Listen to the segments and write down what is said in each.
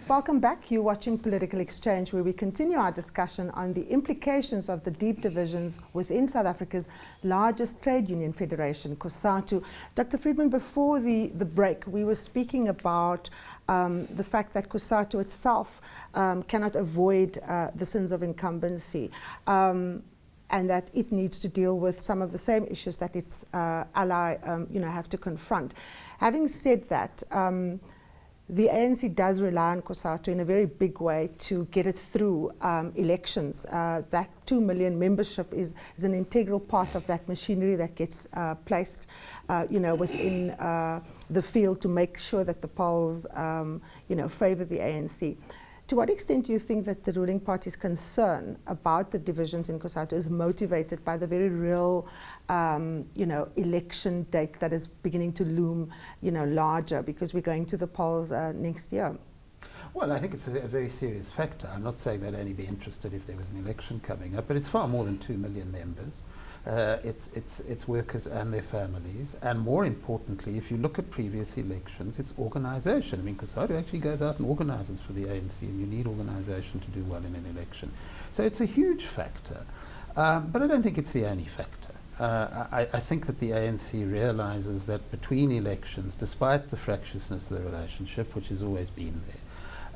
Welcome back. You're watching Political Exchange, where we continue our discussion on the implications of the deep divisions within South Africa's largest trade union federation, Cosatu. Dr. Friedman, before the break, we were speaking about the fact that Cosatu itself cannot avoid the sins of incumbency. And that it needs to deal with some of the same issues that its ally, have to confront. Having said that, the ANC does rely on Cosatu in a very big way to get it through elections. That 2 million membership is an integral part of that machinery that gets placed, within the field to make sure that the polls, favor the ANC. To what extent do you think that the ruling party's concern about the divisions in Cosatu is motivated by the very real, election date that is beginning to loom, larger, because we're going to the polls next year? Well, I think it's a very serious factor. I'm not saying they'd only be interested if there was an election coming up, but it's far more than 2 million members. It's workers and their families, and more importantly, if you look at previous elections, it's organisation. I mean, Cosatu actually goes out and organises for the ANC, and you need organisation to do well in an election. So it's a huge factor, but I don't think it's the only factor. I think that the ANC realises that between elections, despite the fractiousness of the relationship, which has always been there,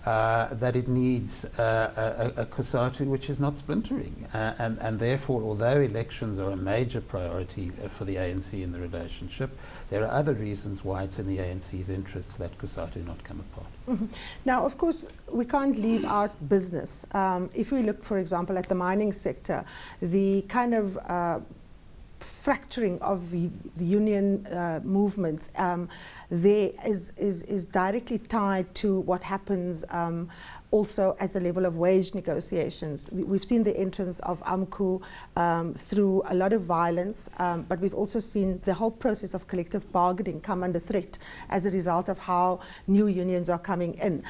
that it needs a Cosatu which is not splintering. And therefore, although elections are a major priority for the ANC in the relationship, there are other reasons why it's in the ANC's interests that Cosatu not come apart. Mm-hmm. Now, of course, we can't leave out business. If we look, for example, at the mining sector, the kind of fracturing of the union movements there is directly tied to what happens also at the level of wage negotiations. We've seen the entrance of AMCU through a lot of violence, but we've also seen the whole process of collective bargaining come under threat as a result of how new unions are coming in.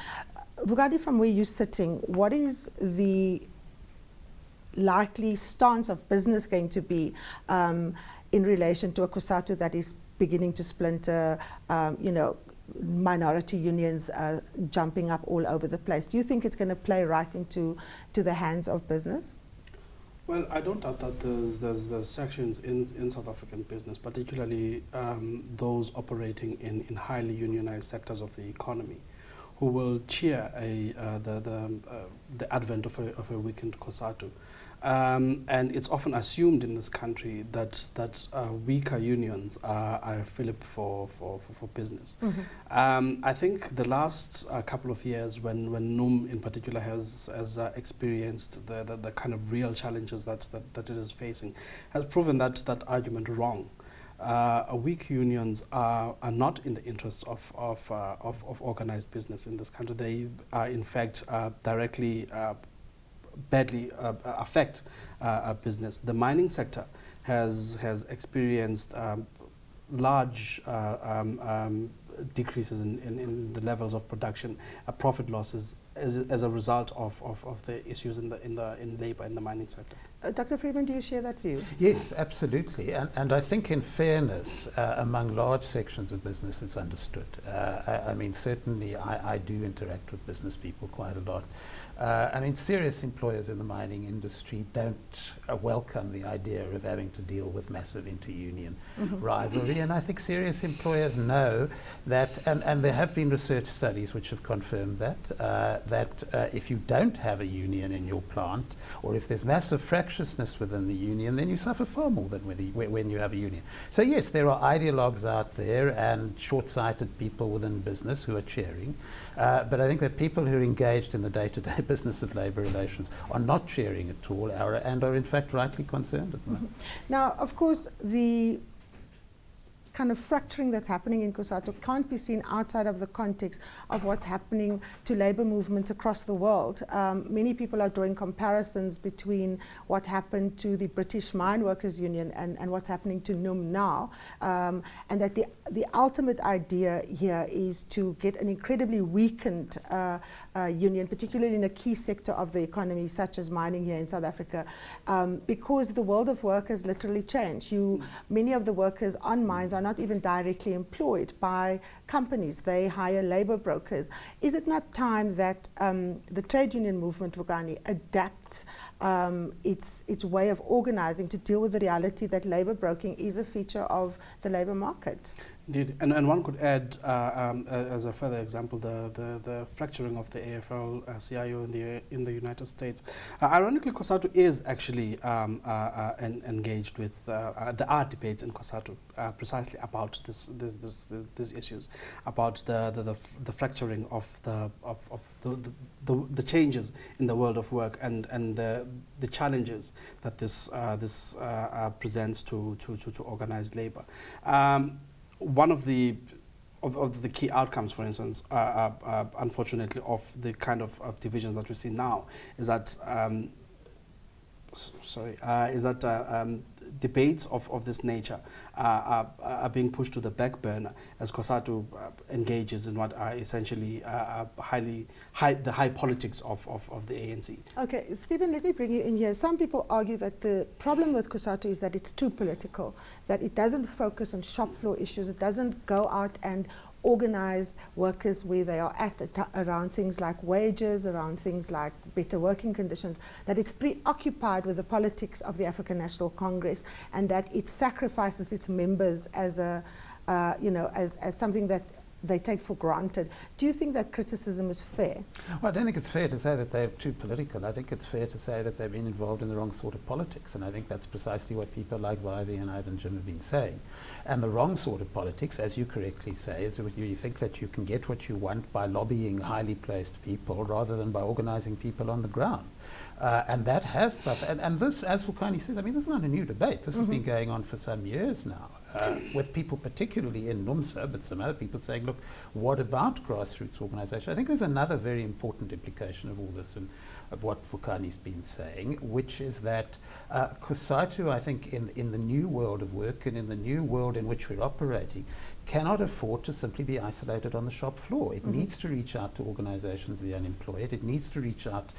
Vugadi, from where you're sitting, what is the likely stance of business going to be in relation to a Cosatu that is beginning to splinter, minority unions jumping up all over the place? Do you think it's going to play right into the hands of business? Well, I don't doubt that there's sections in South African business, particularly those operating in highly unionized sectors of the economy, who will cheer the advent of a weakened Cosatu. And it's often assumed in this country that weaker unions are a fillip for business. Mm-hmm. I think the last couple of years, when NUM in particular has experienced the kind of real challenges that it is facing, has proven that argument wrong. Weak unions are not in the interests of organized business in this country. They are in fact directly badly affect business. The mining sector has experienced large decreases in the levels of production, profit losses as a result of the issues in labor in the mining sector. Dr. Friedman, do you share that view? Yes, absolutely. And I think in fairness, among large sections of business, it's understood. I mean, certainly I do interact with business people quite a lot. I mean, serious employers in the mining industry don't welcome the idea of having to deal with massive inter-union rivalry. And I think serious employers know that, and there have been research studies which have confirmed that if you don't have a union in your plant, or if there's massive fractiousness within the union, then you suffer far more than when you have a union. So yes, there are ideologues out there and short-sighted people within business who are cheering, but I think that people who are engaged in the day-to-day business of labour relations are not cheering at all, and are in fact rightly concerned at the moment. Now, of course, the kind of fracturing that's happening in Cosatu can't be seen outside of the context of what's happening to labour movements across the world. Many people are drawing comparisons between what happened to the British Mine Workers Union and what's happening to NUM now, and that the ultimate idea here is to get an incredibly weakened union, particularly in a key sector of the economy such as mining here in South Africa, because the world of work has literally changed. Many of the workers on mines, on not even directly employed by companies. They hire labor brokers. Is it not time that the trade union movement, Vukani, adapts its way of organizing to deal with the reality that labor broking is a feature of the labor market? Indeed, and one could add, as a further example, the fracturing of the AFL-CIO in the United States. Ironically, Cosatu is actually engaged with. There are debates in Cosatu precisely about these issues, about the fracturing of the changes in the world of work and the challenges that this presents to organized labor. One of the key outcomes, for instance, unfortunately, of the kind of divisions that we see now is that debates of this nature are being pushed to the back burner as Cosatu engages in what are essentially the high politics of the ANC. Okay, Stephen, let me bring you in here. Some people argue that the problem with Cosatu is that it's too political, that it doesn't focus on shop floor issues, it doesn't go out and organize workers where they are at around things like wages, around things like better working conditions, that it's preoccupied with the politics of the African National Congress, and that it sacrifices its members as as something that they take for granted. Do you think that criticism is fair? Well, I don't think it's fair to say that they're too political. I think it's fair to say that they've been involved in the wrong sort of politics, and I think that's precisely what people like Vavi and Ivan Jim have been saying. And the wrong sort of politics, as you correctly say, is that you think that you can get what you want by lobbying highly placed people rather than by organizing people on the ground. And that has suffered. And this, as Vukani says, I mean, this is not a new debate. This has been going on for some years now, with people particularly in NUMSA, but some other people saying, look, what about grassroots organization? I think there's another very important implication of all this and of what Vukani's been saying, which is that Cosatu, I think, in the new world of work and in the new world in which we're operating, cannot afford to simply be isolated on the shop floor. It needs to reach out to organizations of the unemployed. It needs to reach out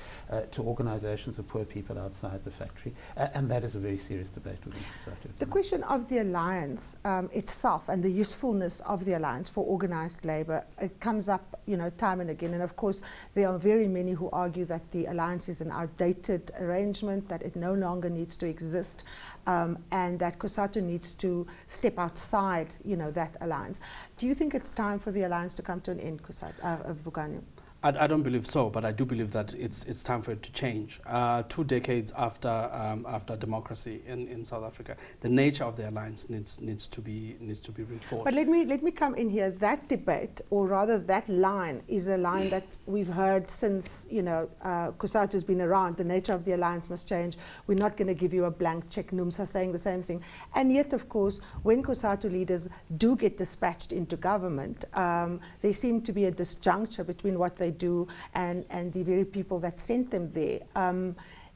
to organizations of poor people outside the factory. And that is a very serious debate within Cosatu. The question of the alliance itself and the usefulness of the alliance for organized labor, it comes up, time and again. And of course, there are very many who argue that the alliance is an outdated arrangement, that it no longer needs to exist, and that Cosatu needs to step outside, that alliance. Do you think it's time for the alliance to come to an end, Vukani? I don't believe so, but I do believe that it's time for it to change. 2 decades after democracy in South Africa, the nature of the alliance needs to be rethought. But let me come in here. That debate, or rather that line, is a line that we've heard since Cosatu has been around. The nature of the alliance must change. We're not going to give you a blank check. NUMSA saying the same thing. And yet, of course, when Cosatu leaders do get dispatched into government, there seems to be a disjuncture between what they do and the very people that sent them there.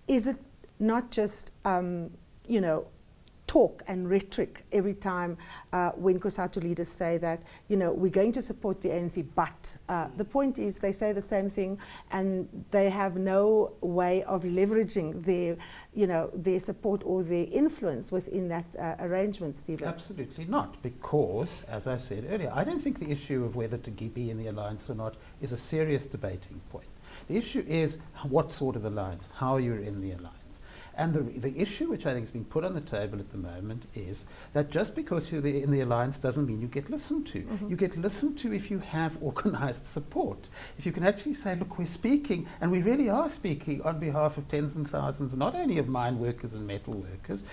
Is it not just talk and rhetoric every time when Cosatu leaders say that we're going to support the ANC, but the point is they say the same thing and they have no way of leveraging their support or their influence within that arrangement, Stephen? Absolutely not, because, as I said earlier, I don't think the issue of whether to be in the alliance or not is a serious debating point. The issue is what sort of alliance, how you're in the alliance. And the issue which I think has been put on the table at the moment is that just because you're in the alliance doesn't mean you get listened to. You get listened to if you have organized support. If you can actually say, look, we're speaking, and we really are speaking on behalf of tens and thousands, not only of mine workers and metal workers,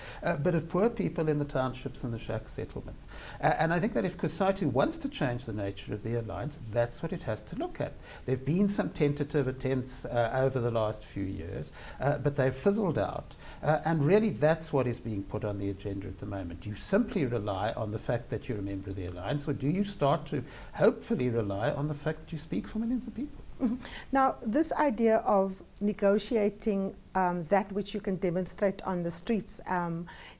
but of poor people in the townships and the shack settlements. And I think that if Cosatu wants to change the nature of the alliance, that's what it has to look at. There have been some tentative attempts over the last few years, but they've fizzled out. And really that's what is being put on the agenda at the moment. Do you simply rely on the fact that you're a member of the alliance, or do you start to hopefully rely on the fact that you speak for millions of people? Now, this idea of negotiating that which you can demonstrate on the streets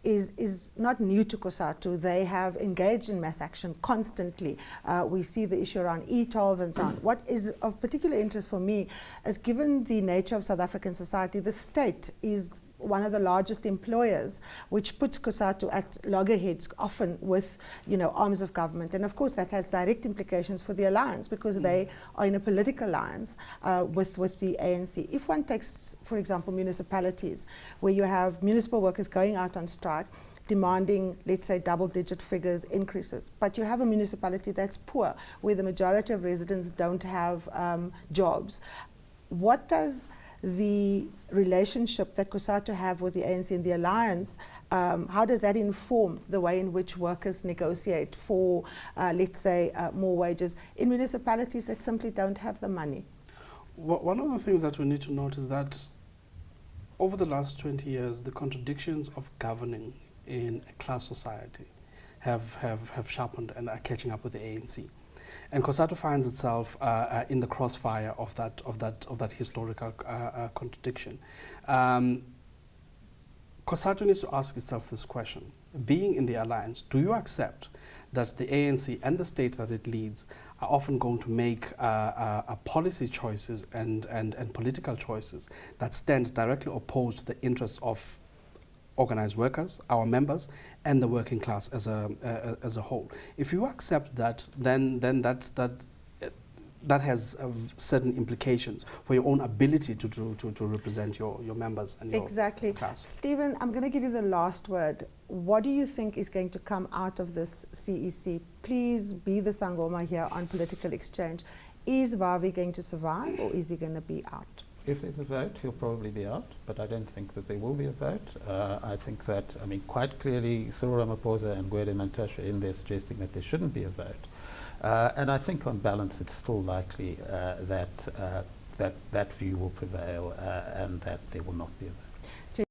is not new to Cosatu. They have engaged in mass action constantly. We see the issue around e-tolls and so on. What is of particular interest for me is, given the nature of South African society, the state is one of the largest employers, which puts Cosatu at loggerheads, often with, you know, arms of government. And of course that has direct implications for the alliance, because they are in a political alliance with the ANC. If one takes, for example, municipalities, where you have municipal workers going out on strike, demanding, let's say, double-digit figures increases, but you have a municipality that's poor, where the majority of residents don't have jobs. What does the relationship that Cosatu have with the ANC and the alliance, how does that inform the way in which workers negotiate for, let's say, more wages in municipalities that simply don't have the money? One of the things that we need to note is that over the last 20 years, the contradictions of governing in a class society have sharpened and are catching up with the ANC. And Cosatu finds itself in the crossfire of that historical contradiction. Cosatu needs to ask itself this question: being in the alliance, do you accept that the ANC and the state that it leads are often going to make policy choices and political choices that stand directly opposed to the interests of organized workers, our members, and the working class as a whole? If you accept that, then that has certain implications for your own ability to represent your members and your exactly. class. Stephen, I'm going to give you the last word. What do you think is going to come out of this CEC? Please be the Sangoma here on political exchange. Is Vavi going to survive, or is he going to be out? If there's a vote, he'll probably be out, but I don't think that there will be a vote. I think that, I mean, quite clearly, Cyril Ramaphosa and Gwede Mantashe in there suggesting that there shouldn't be a vote. And I think on balance, it's still likely that view will prevail and that there will not be a vote.